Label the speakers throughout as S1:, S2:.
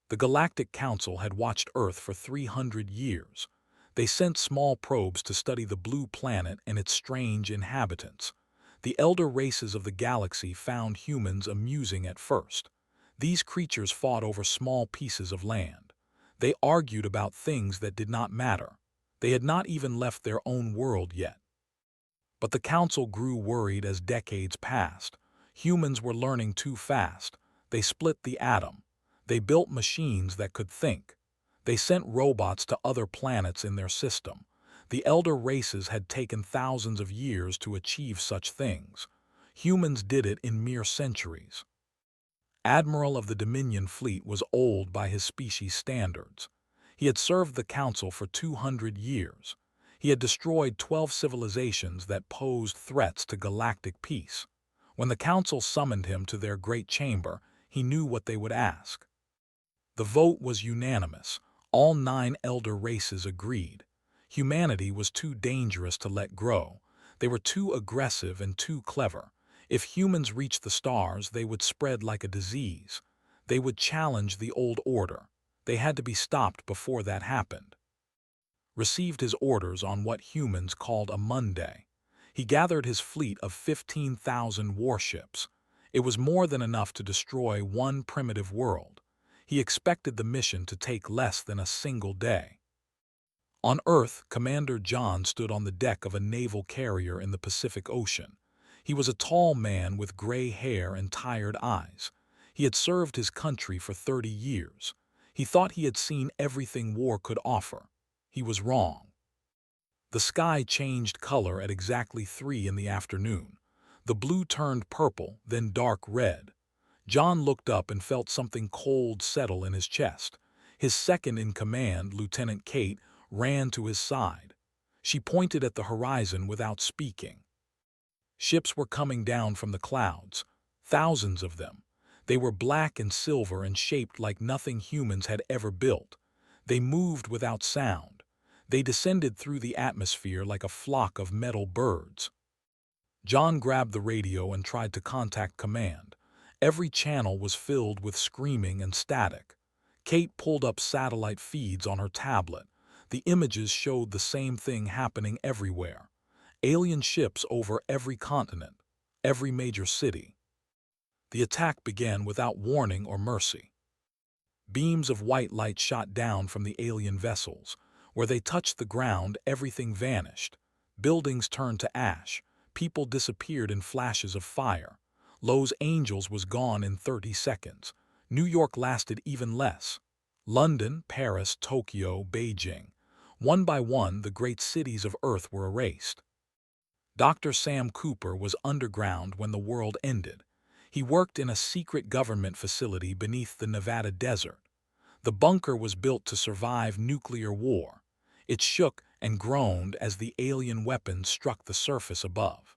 S1: The Galactic Council had watched Earth for 300 years. They sent small probes to study the blue planet and its strange inhabitants. The elder races of the galaxy found humans amusing at first. These creatures fought over small pieces of land. They argued about things that did not matter. They had not even left their own world yet. But the council grew worried as decades passed. Humans were learning too fast. They split the atom. They built machines that could think. They sent robots to other planets in their system. The elder races had taken thousands of years to achieve such things. Humans did it in mere centuries. Admiral of the Dominion fleet was old by his species' standards. He had served the Council for 200 years. He had destroyed 12 civilizations that posed threats to galactic peace. When the Council summoned him to their great chamber, he knew what they would ask. The vote was unanimous. All 9 elder races agreed. Humanity was too dangerous to let grow. They were too aggressive and too clever. If humans reached the stars, they would spread like a disease. They would challenge the old order. They had to be stopped before that happened. Received his orders on what humans called a Monday. He gathered his fleet of 15,000 warships. It was more than enough to destroy one primitive world. He expected the mission to take less than a single day. On Earth, Commander John stood on the deck of a naval carrier in the Pacific Ocean. He was a tall man with gray hair and tired eyes. He had served his country for 30 years. He thought he had seen everything war could offer. He was wrong. The sky changed color at exactly 3 in the afternoon. The blue turned purple, then dark red. John looked up and felt something cold settle in his chest. His second-in-command, Lieutenant Kate, ran to his side. She pointed at the horizon without speaking. Ships were coming down from the clouds, thousands of them. They were black and silver and shaped like nothing humans had ever built. They moved without sound. They descended through the atmosphere like a flock of metal birds. John grabbed the radio and tried to contact command. Every channel was filled with screaming and static. Kate pulled up satellite feeds on her tablet. The images showed the same thing happening everywhere. Alien ships over every continent, every major city. The attack began without warning or mercy. Beams of white light shot down from the alien vessels. Where they touched the ground, everything vanished. Buildings turned to ash. People disappeared in flashes of fire. Los Angeles was gone in 30 seconds. New York lasted even less. London, Paris, Tokyo, Beijing. One by one, the great cities of Earth were erased. Dr. Sam Cooper was underground when the world ended. He worked in a secret government facility beneath the Nevada desert. The bunker was built to survive nuclear war. It shook and groaned as the alien weapons struck the surface above.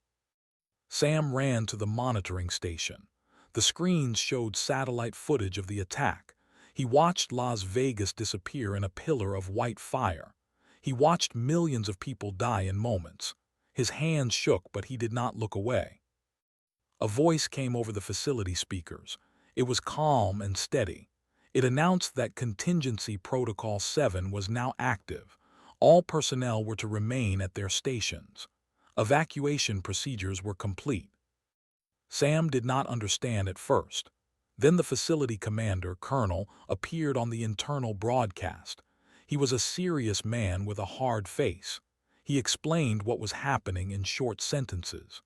S1: Sam ran to the monitoring station. The screens showed satellite footage of the attack. He watched Las Vegas disappear in a pillar of white fire. He watched millions of people die in moments. His hands shook, but he did not look away. A voice came over the facility speakers. It was calm and steady. It announced that Contingency Protocol 7 was now active. All personnel were to remain at their stations. Evacuation procedures were complete. Sam did not understand at first. Then the facility commander, Colonel, appeared on the internal broadcast. He was a serious man with a hard face. He explained what was happening in short sentences.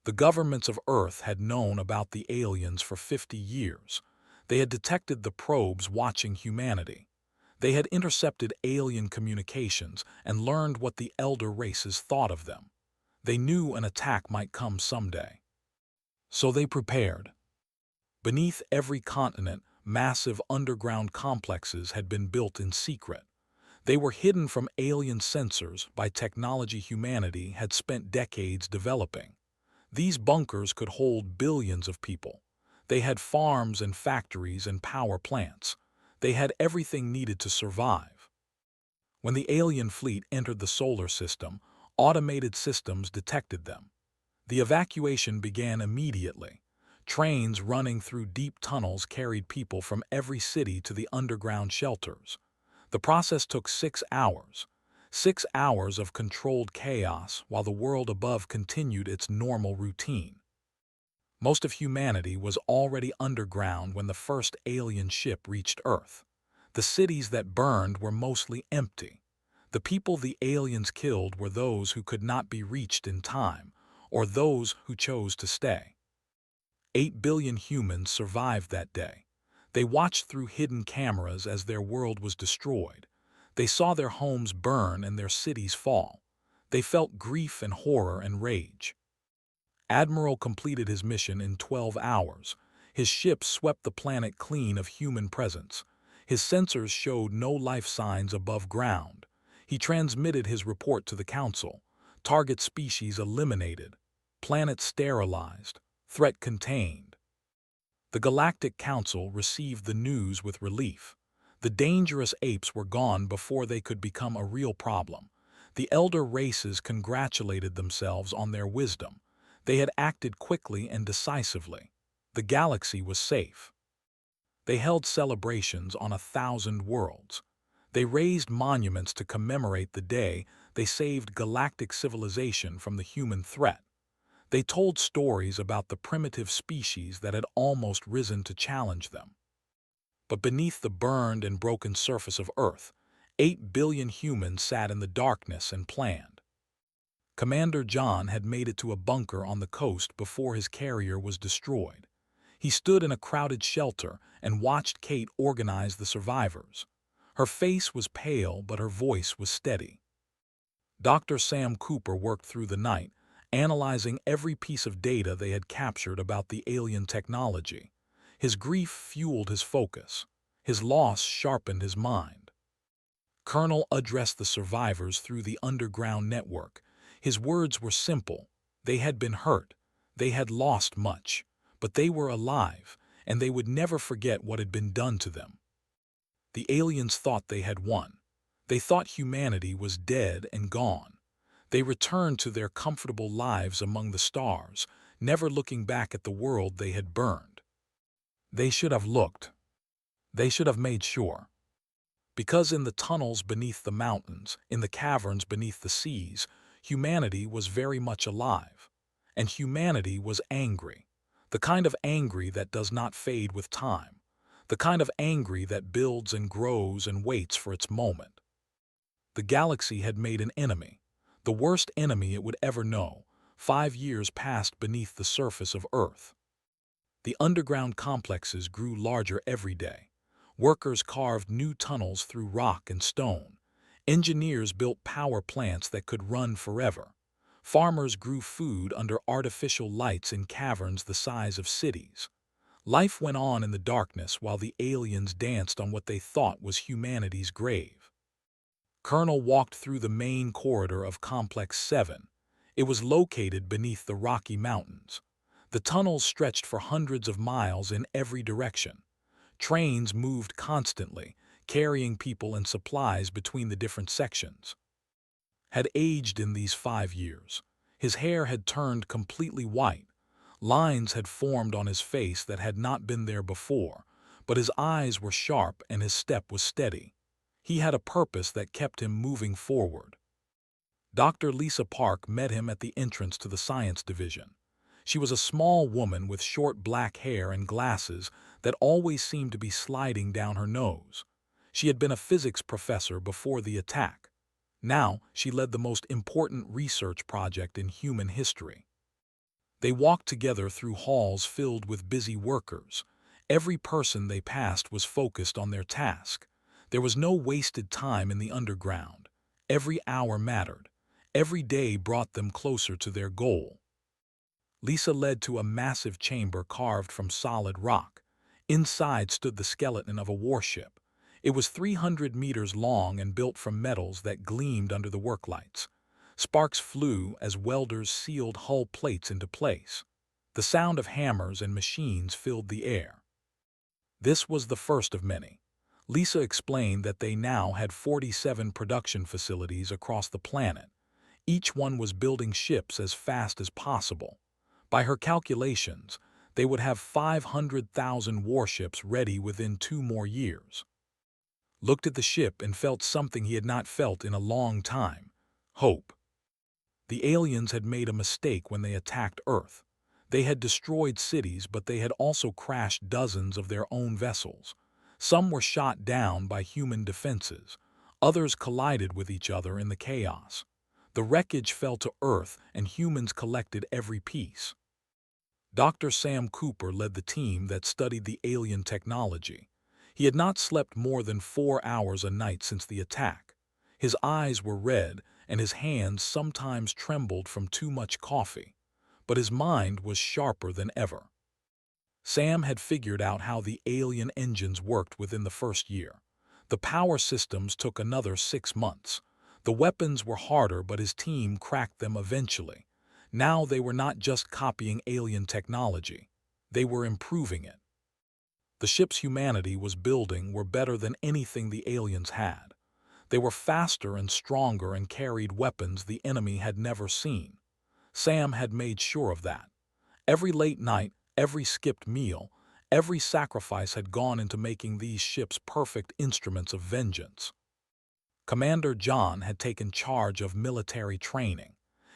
S1: The governments of Earth had known about the aliens for 50 years. They had detected the probes watching humanity. They had intercepted alien communications and learned what the elder races thought of them. They knew an attack might come someday. So they prepared. Beneath every continent, massive underground complexes had been built in secret. They were hidden from alien sensors by technology humanity had spent decades developing. These bunkers could hold billions of people. They had farms and factories and power plants. They had everything needed to survive. When the alien fleet entered the solar system, automated systems detected them. The evacuation began immediately. Trains running through deep tunnels carried people from every city to the underground shelters. The process took 6 hours. 6 hours of controlled chaos while the world above continued its normal routine. Most of humanity was already underground when the first alien ship reached Earth. The cities that burned were mostly empty. The people the aliens killed were those who could not be reached in time, or those who chose to stay. 8 billion humans survived that day. They watched through hidden cameras as their world was destroyed. They saw their homes burn and their cities fall. They felt grief and horror and rage. Admiral completed his mission in 12 hours. His ship swept the planet clean of human presence. His sensors showed no life signs above ground. He transmitted his report to the Council. Target species eliminated. Planet sterilized. Threat contained. The Galactic Council received the news with relief. The dangerous apes were gone before they could become a real problem. The elder races congratulated themselves on their wisdom. They had acted quickly and decisively. The galaxy was safe. They held celebrations on 1,000 worlds. They raised monuments to commemorate the day they saved galactic civilization from the human threat. They told stories about the primitive species that had almost risen to challenge them. But beneath the burned and broken surface of Earth, 8 billion humans sat in the darkness and planned. Commander John had made it to a bunker on the coast before his carrier was destroyed. He stood in a crowded shelter and watched Kate organize the survivors. Her face was pale, but her voice was steady. Dr. Sam Cooper worked through the night, analyzing every piece of data they had captured about the alien technology. His grief fueled his focus. His loss sharpened his mind. Colonel addressed the survivors through the underground network. His words were simple. They had been hurt. They had lost much. But they were alive, and they would never forget what had been done to them. The aliens thought they had won. They thought humanity was dead and gone. They returned to their comfortable lives among the stars, never looking back at the world they had burned. They should have looked. They should have made sure. Because in the tunnels beneath the mountains, in the caverns beneath the seas, humanity was very much alive. And humanity was angry. The kind of angry that does not fade with time. The kind of angry that builds and grows and waits for its moment. The galaxy had made an enemy. The worst enemy it would ever know. 5 years passed beneath the surface of Earth. The underground complexes grew larger every day. Workers carved new tunnels through rock and stone. Engineers built power plants that could run forever. Farmers grew food under artificial lights in caverns the size of cities. Life went on in the darkness while the aliens danced on what they thought was humanity's grave. Colonel walked through the main corridor of Complex 7. It was located beneath the Rocky Mountains. The tunnels stretched for hundreds of miles in every direction. Trains moved constantly, carrying people and supplies between the different sections. Had aged in these 5 years. His hair had turned completely white. Lines had formed on his face that had not been there before, but his eyes were sharp and his step was steady. He had a purpose that kept him moving forward. Dr. Lisa Park met him at the entrance to the science division. She was a small woman with short black hair and glasses that always seemed to be sliding down her nose. She had been a physics professor before the attack. Now she led the most important research project in human history. They walked together through halls filled with busy workers. Every person they passed was focused on their task. There was no wasted time in the underground. Every hour mattered. Every day brought them closer to their goal. Lisa led to a massive chamber carved from solid rock. Inside stood the skeleton of a warship. It was 300 meters long and built from metals that gleamed under the worklights. Sparks flew as welders sealed hull plates into place. The sound of hammers and machines filled the air. This was the first of many. Lisa explained that they now had 47 production facilities across the planet. Each one was building ships as fast as possible. By her calculations, They would have 500,000 warships ready within 2 more years. Looked at the ship and felt something he had not felt in a long time: hope. The aliens had made a mistake when they attacked Earth. They had destroyed cities, but they had also crashed dozens of their own vessels. Some were shot down by human defenses. Others collided with each other in the chaos. The wreckage fell to Earth, and humans collected every piece. Dr. Sam Cooper led the team that studied the alien technology. He had not slept more than 4 hours a night since the attack. His eyes were red, and his hands sometimes trembled from too much coffee. But his mind was sharper than ever. Sam had figured out how the alien engines worked within the first year. The power systems took another 6 months. The weapons were harder, but his team cracked them eventually. Now they were not just copying alien technology. They were improving it. The ships humanity was building were better than anything the aliens had. They were faster and stronger and carried weapons the enemy had never seen. Sam had made sure of that. Every late night, every skipped meal, every sacrifice had gone into making these ships perfect instruments of vengeance. Commander John had taken charge of military training.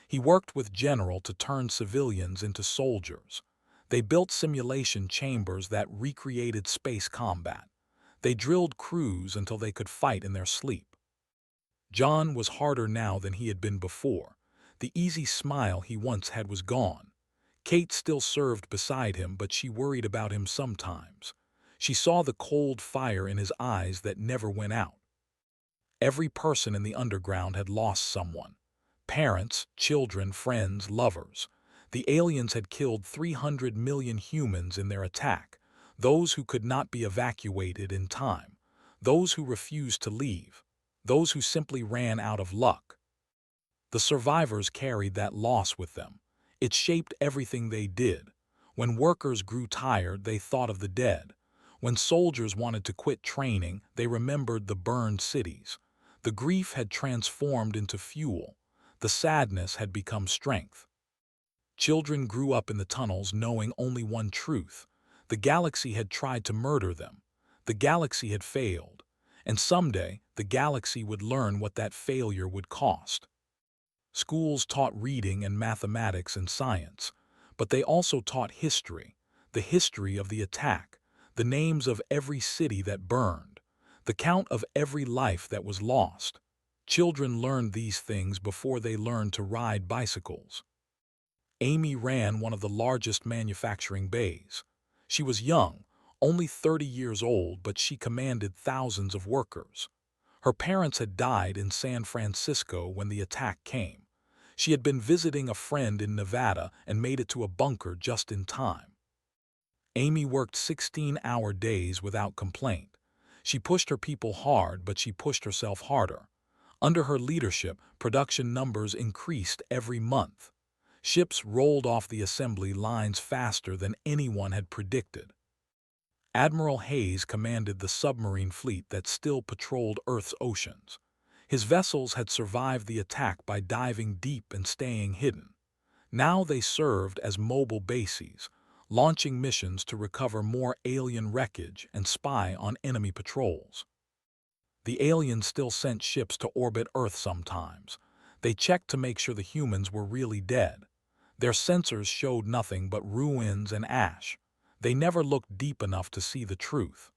S1: He worked with General to turn civilians into soldiers. They built simulation chambers that recreated space combat. They drilled crews until they could fight in their sleep. John was harder now than he had been before. The easy smile he once had was gone. Kate still served beside him, but she worried about him sometimes. She saw the cold fire in his eyes that never went out. Every person in the underground had lost someone. Parents, children, friends, lovers. The aliens had killed 300 million humans in their attack, those who could not be evacuated in time, those who refused to leave, those who simply ran out of luck. The survivors carried that loss with them. It shaped everything they did. When workers grew tired, they thought of the dead. When soldiers wanted to quit training, they remembered the burned cities. The grief had transformed into fuel. The sadness had become strength. Children grew up in the tunnels knowing only one truth. The galaxy had tried to murder them. The galaxy had failed. And someday, the galaxy would learn what that failure would cost. Schools taught reading and mathematics and science, but they also taught history, the history of the attack, the names of every city that burned, the count of every life that was lost. Children learned these things before they learned to ride bicycles. Amy ran one of the largest manufacturing bays. She was young, only 30 years old, but she commanded thousands of workers. Her parents had died in San Francisco when the attack came. She had been visiting a friend in Nevada and made it to a bunker just in time. Amy worked 16-hour days without complaint. She pushed her people hard, but she pushed herself harder. Under her leadership, production numbers increased every month. Ships rolled off the assembly lines faster than anyone had predicted. Admiral Hayes commanded the submarine fleet that still patrolled Earth's oceans. His vessels had survived the attack by diving deep and staying hidden. Now they served as mobile bases, launching missions to recover more alien wreckage and spy on enemy patrols. The aliens still sent ships to orbit Earth sometimes. They checked to make sure the humans were really dead. Their sensors showed nothing but ruins and ash. They never looked deep enough to see the truth.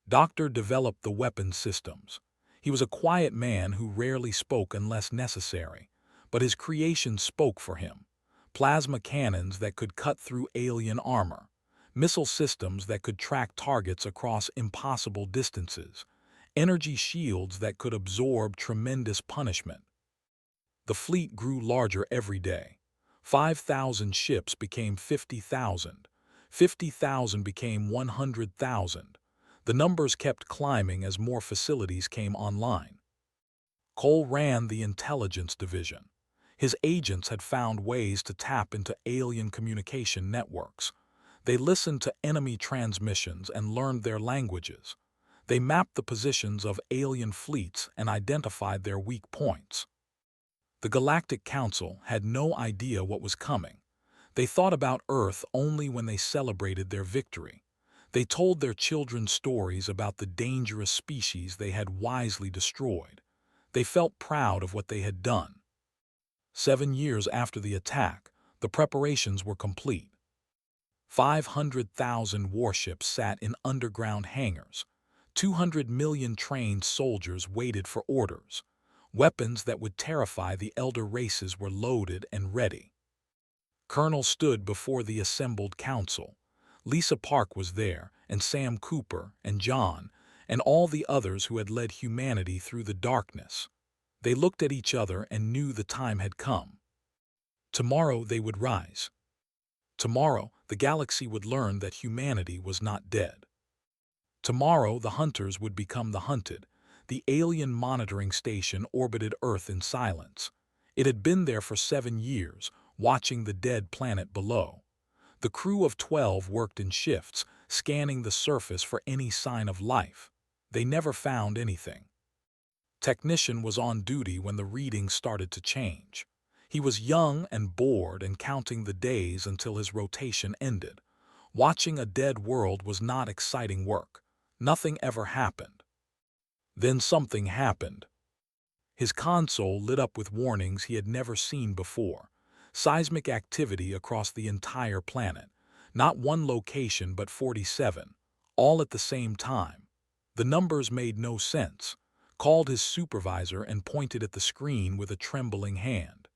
S1: Doctor developed the weapon systems. He was a quiet man who rarely spoke unless necessary, but his creation spoke for him. Plasma cannons that could cut through alien armor, missile systems that could track targets across impossible distances, energy shields that could absorb tremendous punishment. The fleet grew larger every day. 5,000 ships became 50,000. 50,000 became 100,000. The numbers kept climbing as more facilities came online. Cole ran the intelligence division. His agents had found ways to tap into alien communication networks. They listened to enemy transmissions and learned their languages. They mapped the positions of alien fleets and identified their weak points. The Galactic Council had no idea what was coming. They thought about Earth only when they celebrated their victory. They told their children stories about the dangerous species they had wisely destroyed. They felt proud of what they had done. 7 years after the attack, the preparations were complete. 500,000 warships sat in underground hangars. 200 million trained soldiers waited for orders. Weapons that would terrify the elder races were loaded and ready. Colonel stood before the assembled council. Lisa Park was there, and Sam Cooper, and John, and all the others who had led humanity through the darkness. They looked at each other and knew the time had come. Tomorrow they would rise. Tomorrow the galaxy would learn that humanity was not dead. Tomorrow the hunters would become the hunted. The alien monitoring station orbited Earth in silence. It had been there for 7 years, watching the dead planet below. The crew of 12 worked in shifts, scanning the surface for any sign of life. They never found anything. Technician was on duty when the readings started to change. He was young and bored and counting the days until his rotation ended. Watching a dead world was not exciting work. Nothing ever happened. Then something happened. His console lit up with warnings he had never seen before. Seismic activity across the entire planet. Not one location but 47, all at the same time. The numbers made no sense. Called his supervisor and pointed at the screen with a trembling hand.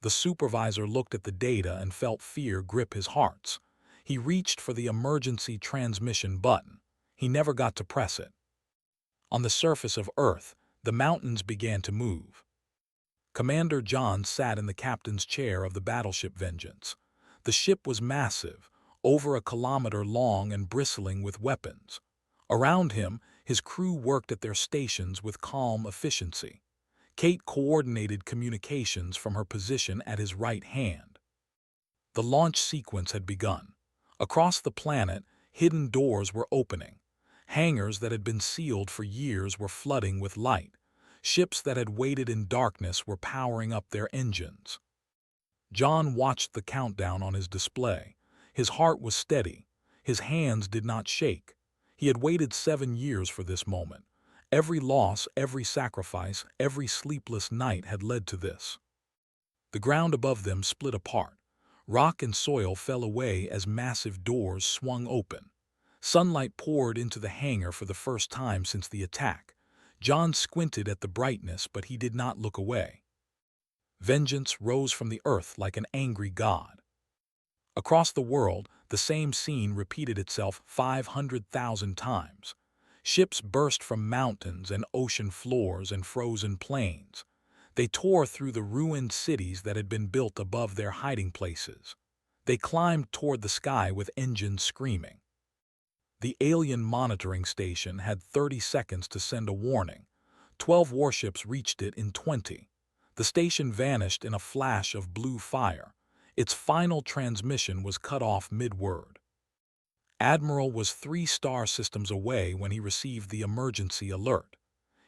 S1: The supervisor looked at the data and felt fear grip his heart. He reached for the emergency transmission button. He never got to press it. On the surface of Earth, the mountains began to move. Commander John sat in the captain's chair of the battleship Vengeance. The ship was massive, over 1 kilometer long and bristling with weapons. Around him, his crew worked at their stations with calm efficiency. Kate coordinated communications from her position at his right hand. The launch sequence had begun. Across the planet, hidden doors were opening. Hangars that had been sealed for years were flooding with light. Ships that had waited in darkness were powering up their engines. John watched the countdown on his display. His heart was steady. His hands did not shake. He had waited 7 years for this moment. Every loss, every sacrifice, every sleepless night had led to this. The ground above them split apart. Rock and soil fell away as massive doors swung open. Sunlight poured into the hangar for the first time since the attack. John squinted at the brightness, but he did not look away. Vengeance rose from the earth like an angry god. Across the world, the same scene repeated itself 500,000 times. Ships burst from mountains and ocean floors and frozen plains. They tore through the ruined cities that had been built above their hiding places. They climbed toward the sky with engines screaming. The alien monitoring station had 30 seconds to send a warning. 12 warships reached it in 20. The station vanished in a flash of blue fire. Its final transmission was cut off mid-word. Admiral was 3 star systems away when he received the emergency alert.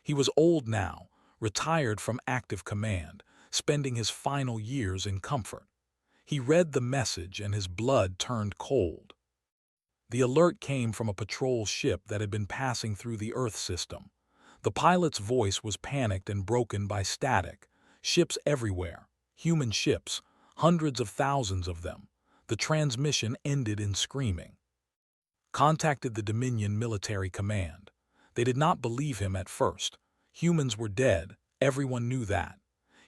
S1: He was old now, retired from active command, spending his final years in comfort. He read the message and his blood turned cold. The alert came from a patrol ship that had been passing through the Earth system. The pilot's voice was panicked and broken by static. Ships everywhere, human ships, hundreds of thousands of them. The transmission ended in screaming. Contacted the Dominion Military Command. They did not believe him at first. Humans were dead, everyone knew that.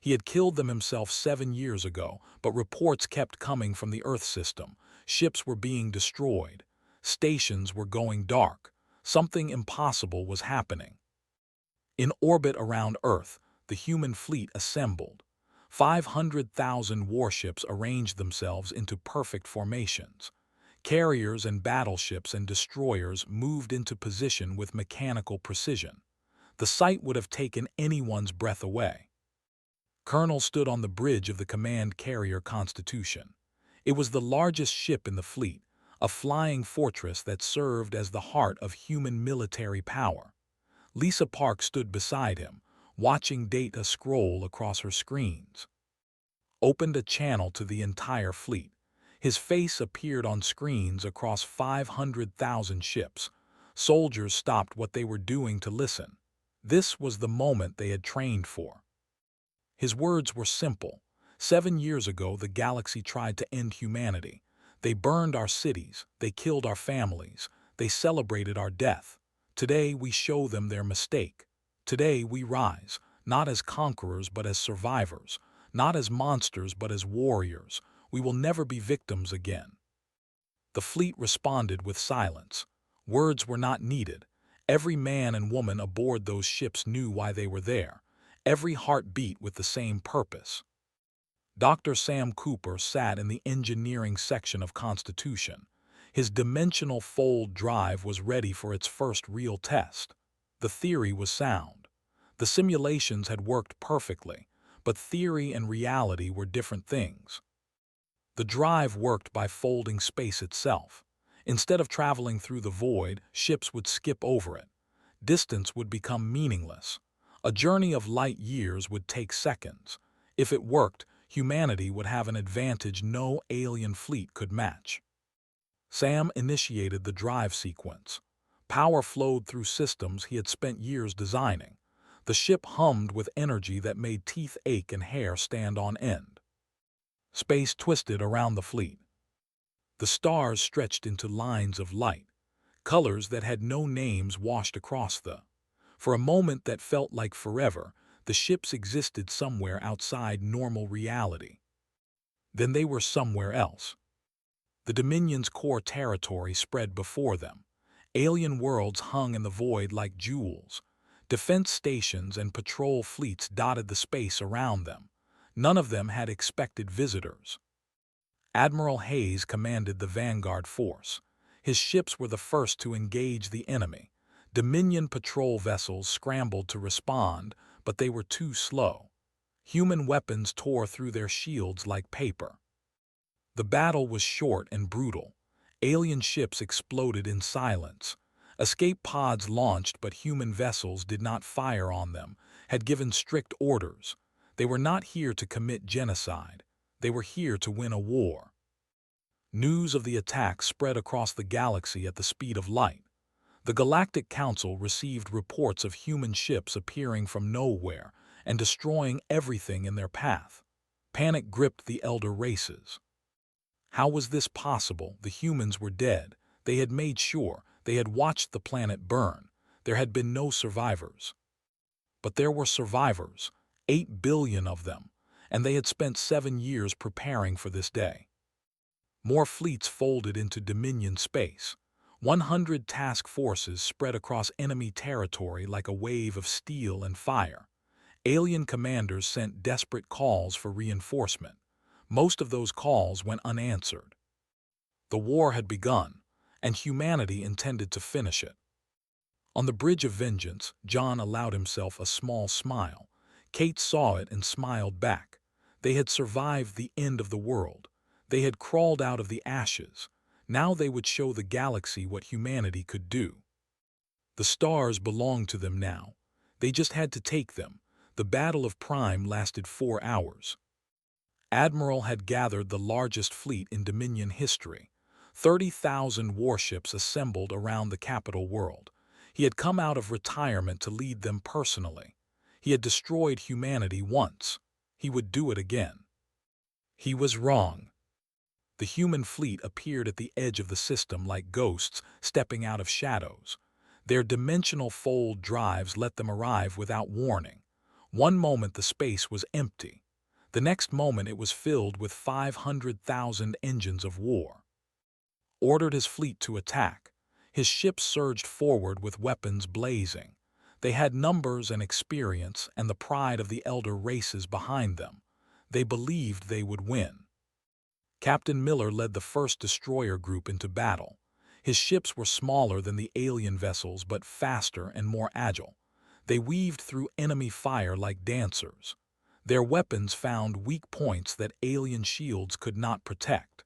S1: He had killed them himself 7 years ago, but reports kept coming from the Earth system. Ships were being destroyed. Stations were going dark. Something impossible was happening. In orbit around Earth, the human fleet assembled. 500,000 warships arranged themselves into perfect formations. Carriers and battleships and destroyers moved into position with mechanical precision. The sight would have taken anyone's breath away. Colonel stood on the bridge of the command carrier Constitution. It was the largest ship in the fleet, a flying fortress that served as the heart of human military power. Lisa Park stood beside him, watching data scroll across her screens. Opened a channel to the entire fleet. His face appeared on screens across 500,000 ships. Soldiers stopped what they were doing to listen. This was the moment they had trained for. His words were simple. 7 years ago, the galaxy tried to end humanity. They burned our cities, they killed our families, they celebrated our death. Today we show them their mistake. Today we rise, not as conquerors but as survivors, not as monsters but as warriors. We will never be victims again. The fleet responded with silence. Words were not needed. Every man and woman aboard those ships knew why they were there. Every heart beat with the same purpose. Dr. Sam Cooper sat in the engineering section of Constitution. His dimensional fold drive was ready for its first real test. The theory was sound. The simulations had worked perfectly, but theory and reality were different things. The drive worked by folding space itself. Instead of traveling through the void, ships would skip over it. Distance would become meaningless. A journey of light years would take seconds. If it worked, humanity would have an advantage no alien fleet could match. Sam initiated the drive sequence. Power flowed through systems he had spent years designing. The ship hummed with energy that made teeth ache and hair stand on end. Space twisted around the fleet. The stars stretched into lines of light. Colors that had no names washed across the. For a moment that felt like forever, the ships existed somewhere outside normal reality. Then they were somewhere else. The Dominion's core territory spread before them. Alien worlds hung in the void like jewels. Defense stations and patrol fleets dotted the space around them. None of them had expected visitors. Admiral Hayes commanded the vanguard force. His ships were the first to engage the enemy. Dominion patrol vessels scrambled to respond, but they were too slow. Human weapons tore through their shields like paper. The battle was short and brutal. Alien ships exploded in silence. Escape pods launched, but human vessels did not fire on them, had given strict orders. They were not here to commit genocide. They were here to win a war. News of the attack spread across the galaxy at the speed of light. The Galactic Council received reports of human ships appearing from nowhere and destroying everything in their path. Panic gripped the elder races. How was this possible? The humans were dead. They had made sure. They had watched the planet burn. There had been no survivors. But there were survivors, 8 billion of them, and they had spent 7 years preparing for this day. More fleets folded into Dominion space. 100 task forces spread across enemy territory like a wave of steel and fire. Alien commanders sent desperate calls for reinforcement. Most of those calls went unanswered. The war had begun, and humanity intended to finish it. On the Bridge of Vengeance, John allowed himself a small smile. Kate saw it and smiled back. They had survived the end of the world. They had crawled out of the ashes. Now they would show the galaxy what humanity could do. The stars belonged to them now. They just had to take them. The Battle of Prime lasted 4 hours. Admiral had gathered the largest fleet in Dominion history. 30,000 warships assembled around the capital world. He had come out of retirement to lead them personally. He had destroyed humanity once. He would do it again. He was wrong. The human fleet appeared at the edge of the system like ghosts stepping out of shadows. Their dimensional fold drives let them arrive without warning. One moment the space was empty. The next moment it was filled with 500,000 engines of war. Ordered his fleet to attack. His ships surged forward with weapons blazing. They had numbers and experience and the pride of the elder races behind them. They believed they would win. Captain Miller led the first destroyer group into battle. His ships were smaller than the alien vessels but faster and more agile. They weaved through enemy fire like dancers. Their weapons found weak points that alien shields could not protect.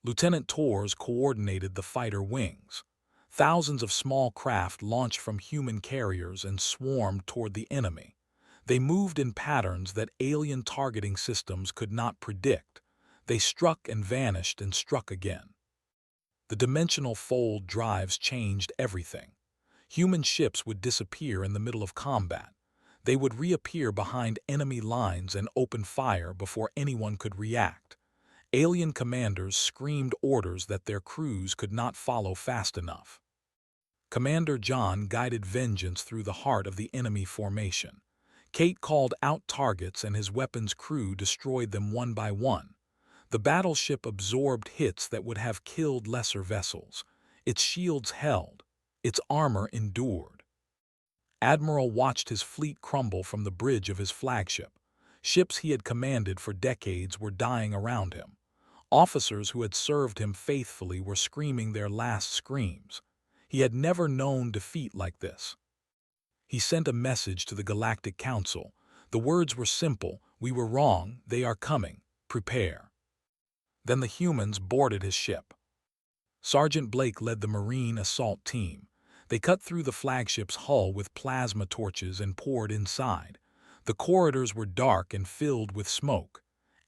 S1: Lieutenant Torres coordinated the fighter wings. Thousands of small craft launched from human carriers and swarmed toward the enemy. They moved in patterns that alien targeting systems could not predict. They struck and vanished and struck again. The dimensional fold drives changed everything. Human ships would disappear in the middle of combat. They would reappear behind enemy lines and open fire before anyone could react. Alien commanders screamed orders that their crews could not follow fast enough. Commander John guided vengeance through the heart of the enemy formation. Kate called out targets and his weapons crew destroyed them one by one. The battleship absorbed hits that would have killed lesser vessels. Its shields held. Its armor endured. Admiral watched his fleet crumble from the bridge of his flagship. Ships he had commanded for decades were dying around him. Officers who had served him faithfully were screaming their last screams. He had never known defeat like this. He sent a message to the Galactic Council. The words were simple: "We were wrong, they are coming, prepare." Then the humans boarded his ship. Sergeant Blake led the Marine assault team. They cut through the flagship's hull with plasma torches and poured inside. The corridors were dark and filled with smoke.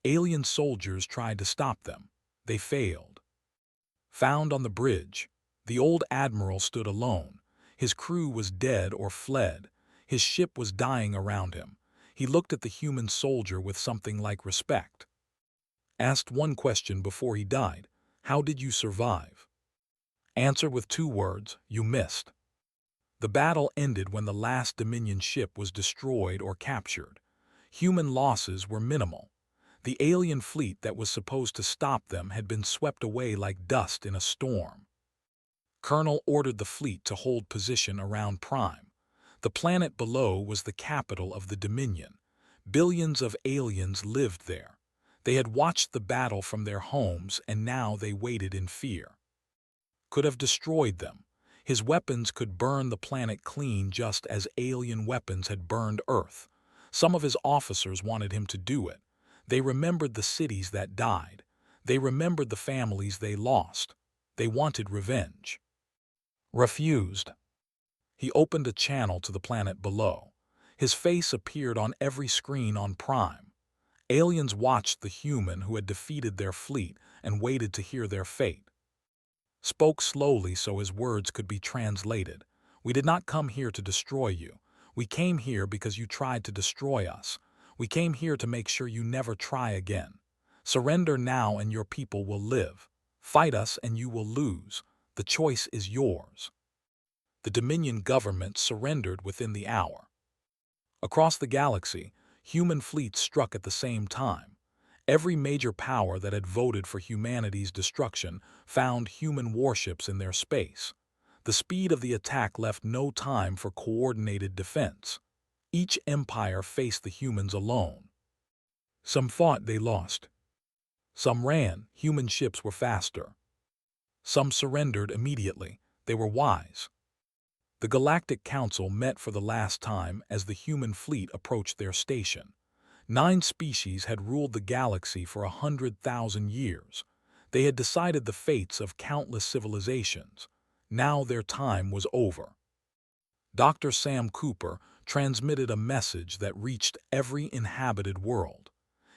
S1: Alien soldiers tried to stop them. They failed. Found on the bridge, the old admiral stood alone. His crew was dead or fled. His ship was dying around him. He looked at the human soldier with something like respect. Asked one question before he died: "How did you survive?" Answer with 2 words: "You missed." The battle ended when the last Dominion ship was destroyed or captured. Human losses were minimal. The alien fleet that was supposed to stop them had been swept away like dust in a storm. Colonel ordered the fleet to hold position around Prime. The planet below was the capital of the Dominion. Billions of aliens lived there. They had watched the battle from their homes, and now they waited in fear. Could have destroyed them. His weapons could burn the planet clean just as alien weapons had burned Earth. Some of his officers wanted him to do it. They remembered the cities that died. They remembered the families they lost. They wanted revenge. Refused. He opened a channel to the planet below. His face appeared on every screen on Prime. Aliens watched the human who had defeated their fleet and waited to hear their fate. Spoke slowly so his words could be translated. "We did not come here to destroy you. We came here because you tried to destroy us. We came here to make sure you never try again. Surrender now and your people will live. Fight us and you will lose. The choice is yours." The Dominion government surrendered within the hour. Across the galaxy, human fleets struck at the same time. Every major power that had voted for humanity's destruction found human warships in their space. The speed of the attack left no time for coordinated defense. Each empire faced the humans alone. Some fought, they lost. Some ran, human ships were faster. Some surrendered immediately, they were wise. The Galactic Council met for the last time as the human fleet approached their station. 9 species had ruled the galaxy for 100,000 years. They had decided the fates of countless civilizations. Now their time was over. Dr. Sam Cooper transmitted a message that reached every inhabited world.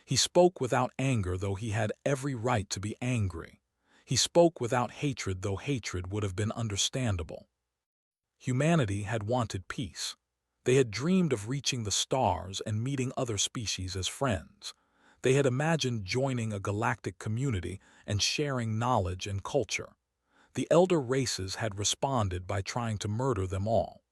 S1: He spoke without anger, though he had every right to be angry. He spoke without hatred, though hatred would have been understandable. Humanity had wanted peace. They had dreamed of reaching the stars and meeting other species as friends. They had imagined joining a galactic community and sharing knowledge and culture. The elder races had responded by trying to murder them all.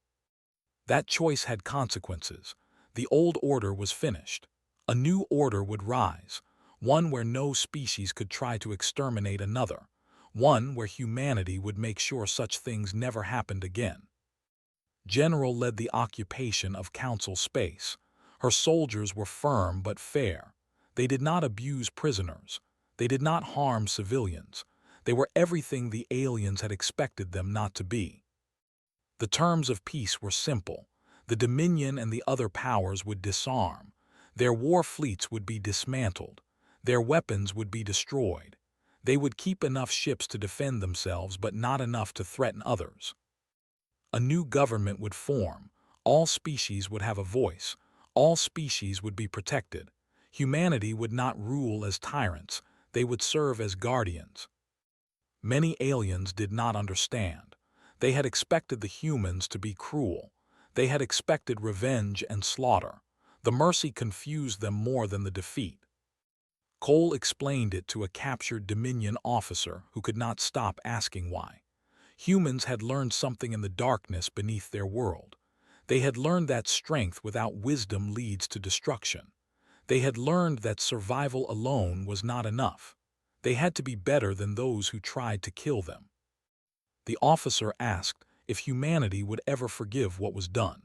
S1: That choice had consequences. The old order was finished. A new order would rise, one where no species could try to exterminate another, one where humanity would make sure such things never happened again. General led the occupation of Council space. Her soldiers were firm but fair. They did not abuse prisoners. They did not harm civilians. They were everything the aliens had expected them not to be. The terms of peace were simple. The Dominion and the other powers would disarm. Their war fleets would be dismantled. Their weapons would be destroyed. They would keep enough ships to defend themselves, but not enough to threaten others. A new government would form. All species would have a voice. All species would be protected. Humanity would not rule as tyrants. They would serve as guardians. Many aliens did not understand. They had expected the humans to be cruel. They had expected revenge and slaughter. The mercy confused them more than the defeat. Cole explained it to a captured Dominion officer who could not stop asking why. Humans had learned something in the darkness beneath their world. They had learned that strength without wisdom leads to destruction. They had learned that survival alone was not enough. They had to be better than those who tried to kill them. The officer asked if humanity would ever forgive what was done.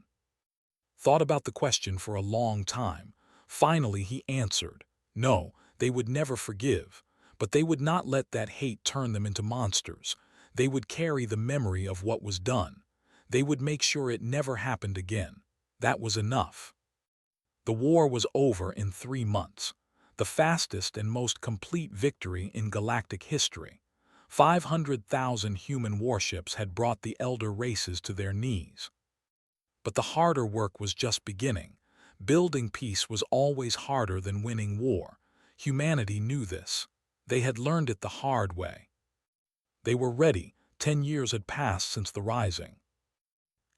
S1: Thought about the question for a long time. Finally, he answered, no, they would never forgive, but they would not let that hate turn them into monsters. They would carry the memory of what was done. They would make sure it never happened again. That was enough. The war was over in 3 months, the fastest and most complete victory in galactic history. 500,000 human warships had brought the elder races to their knees. But the harder work was just beginning. Building peace was always harder than winning war. Humanity knew this. They had learned it the hard way. They were ready. 10 years had passed since the Rising.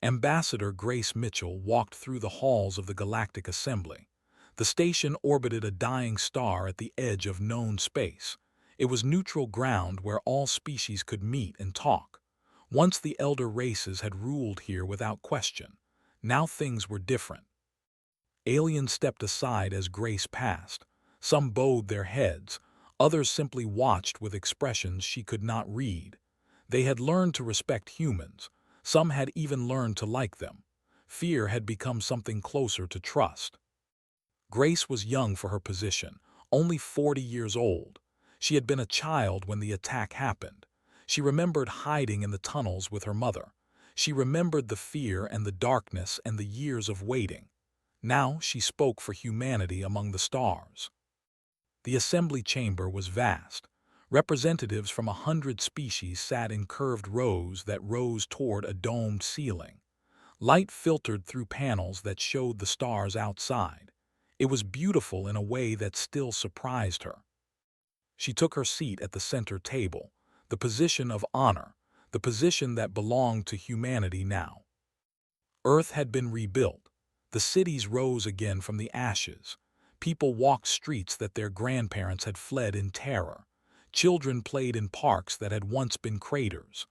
S1: Ambassador Grace Mitchell walked through the halls of the Galactic Assembly. The station orbited a dying star at the edge of known space. It was neutral ground where all species could meet and talk. Once the elder races had ruled here without question. Now things were different. Aliens stepped aside as Grace passed. Some bowed their heads. Others simply watched with expressions she could not read. They had learned to respect humans. Some had even learned to like them. Fear had become something closer to trust. Grace was young for her position, only 40 years old. She had been a child when the attack happened. She remembered hiding in the tunnels with her mother. She remembered the fear and the darkness and the years of waiting. Now she spoke for humanity among the stars. The assembly chamber was vast. Representatives from 100 species sat in curved rows that rose toward a domed ceiling. Light filtered through panels that showed the stars outside. It was beautiful in a way that still surprised her. She took her seat at the center table, the position of honor, the position that belonged to humanity now. Earth had been rebuilt. The cities rose again from the ashes. People walked streets that their grandparents had fled in terror. Children played in parks that had once been craters.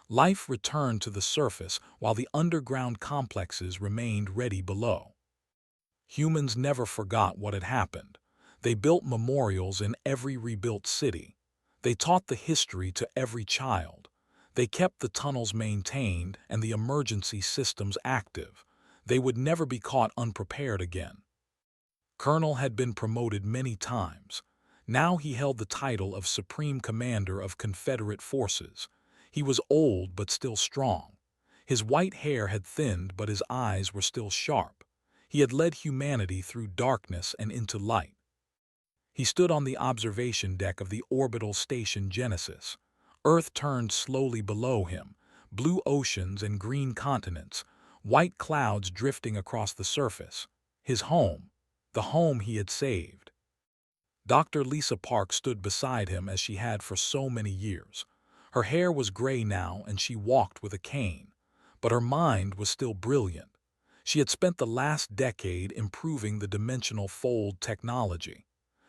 S1: Life returned to the surface while the underground complexes remained ready below. Humans never forgot what had happened. They built memorials in every rebuilt city. They taught the history to every child. They kept the tunnels maintained and the emergency systems active. They would never be caught unprepared again. Colonel had been promoted many times. Now he held the title of Supreme Commander of Confederate Forces. He was old but still strong. His white hair had thinned but his eyes were still sharp. He had led humanity through darkness and into light. He stood on the observation deck of the orbital station Genesis. Earth turned slowly below him, blue oceans and green continents, white clouds drifting across the surface. His home, the home he had saved. Dr. Lisa Park stood beside him as she had for so many years. Her hair was gray now and she walked with a cane, but her mind was still brilliant. She had spent the last decade improving the dimensional fold technology.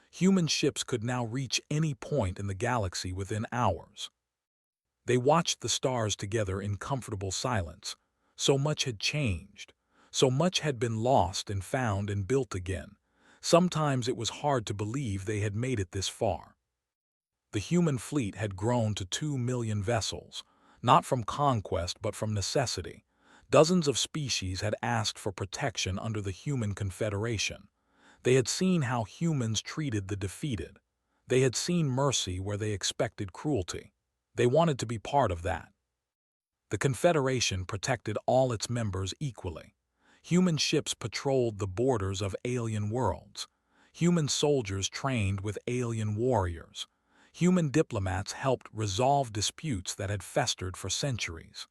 S1: Human ships could now reach any point in the galaxy within hours. They watched the stars together in comfortable silence. So much had changed. So much had been lost and found and built again. Sometimes it was hard to believe they had made it this far. The human fleet had grown to 2 million vessels, not from conquest but from necessity. Dozens of species had asked for protection under the Human Confederation. They had seen how humans treated the defeated. They had seen mercy where they expected cruelty. They wanted to be part of that. The Confederation protected all its members equally. Human ships patrolled the borders of alien worlds. Human soldiers trained with alien warriors. Human diplomats helped resolve disputes that had festered for centuries.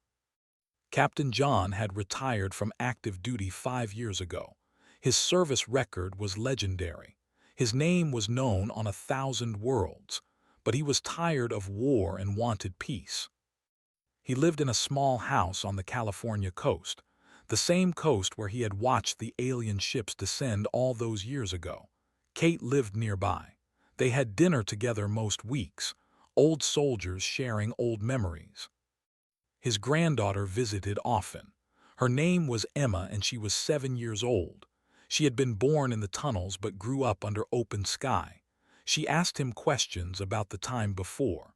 S1: Captain John had retired from active duty 5 years ago. His service record was legendary. His name was known on 1,000 worlds. but he was tired of war and wanted peace. He lived in a small house on the California coast, the same coast where he had watched the alien ships descend all those years ago. Kate lived nearby. They had dinner together most weeks, old soldiers sharing old memories. His granddaughter visited often. Her name was Emma and she was 7 years old. She had been born in the tunnels but grew up under open sky. She asked him questions about the time before.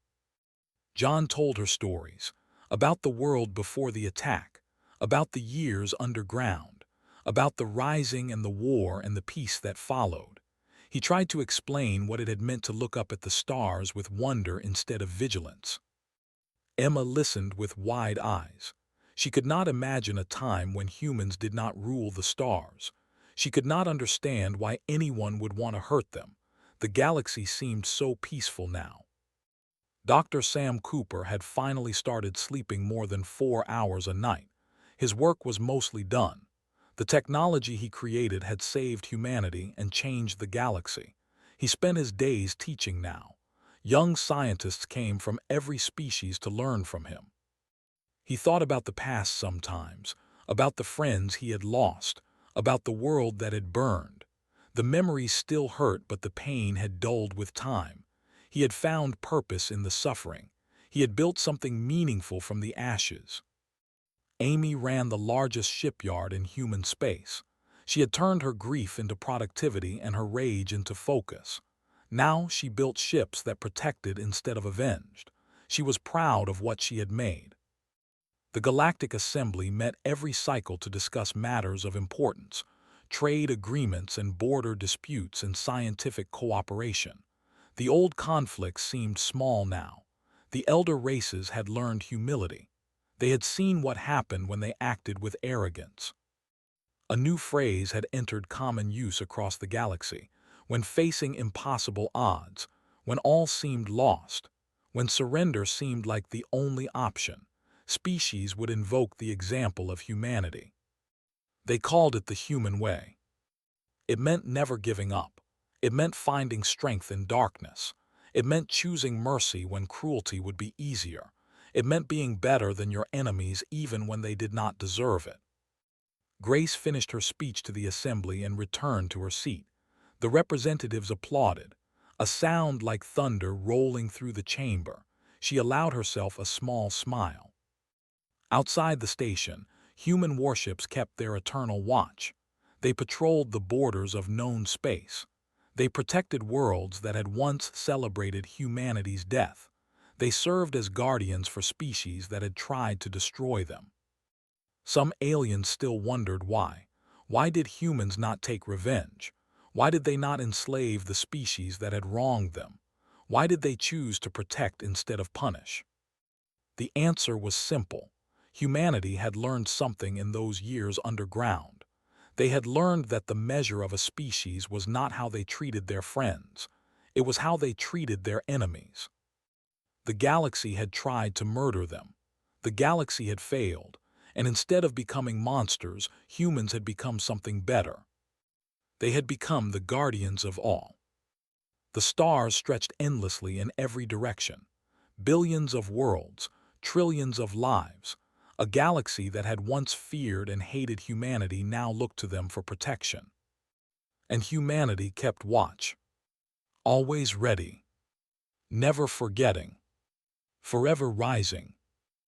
S1: John told her stories about the world before the attack, about the years underground, about the rising and the war and the peace that followed. He tried to explain what it had meant to look up at the stars with wonder instead of vigilance. Emma listened with wide eyes. She could not imagine a time when humans did not rule the stars. She could not understand why anyone would want to hurt them. The galaxy seemed so peaceful now. Dr. Sam Cooper had finally started sleeping more than 4 hours a night. His work was mostly done. The technology he created had saved humanity and changed the galaxy. He spent his days teaching now. Young scientists came from every species to learn from him. He thought about the past sometimes, about the friends he had lost, about the world that had burned. The memories still hurt, but the pain had dulled with time. He had found purpose in the suffering. He had built something meaningful from the ashes. Amy ran the largest shipyard in human space. She had turned her grief into productivity and her rage into focus. Now she built ships that protected instead of avenged. She was proud of what she had made. The Galactic Assembly met every cycle to discuss matters of importance, trade agreements and border disputes and scientific cooperation. The old conflicts seemed small now. The elder races had learned humility. They had seen what happened when they acted with arrogance. A new phrase had entered common use across the galaxy. When facing impossible odds, when all seemed lost, when surrender seemed like the only option, species would invoke the example of humanity. They called it the human way. It meant never giving up. It meant finding strength in darkness. It meant choosing mercy when cruelty would be easier. It meant being better than your enemies even when they did not deserve it. Grace finished her speech to the assembly and returned to her seat. The representatives applauded, a sound like thunder rolling through the chamber. She allowed herself a small smile. Outside the station, human warships kept their eternal watch. They patrolled the borders of known space. They protected worlds that had once celebrated humanity's death. They served as guardians for species that had tried to destroy them. Some aliens still wondered why. Why did humans not take revenge? Why did they not enslave the species that had wronged them? Why did they choose to protect instead of punish? The answer was simple. Humanity had learned something in those years underground. They had learned that the measure of a species was not how they treated their friends. It was how they treated their enemies. The galaxy had tried to murder them. The galaxy had failed, and instead of becoming monsters, humans had become something better. They had become the guardians of all. The stars stretched endlessly in every direction. Billions of worlds, trillions of lives. A galaxy that had once feared and hated humanity now looked to them for protection. And humanity kept watch. Always ready. Never forgetting. Forever rising.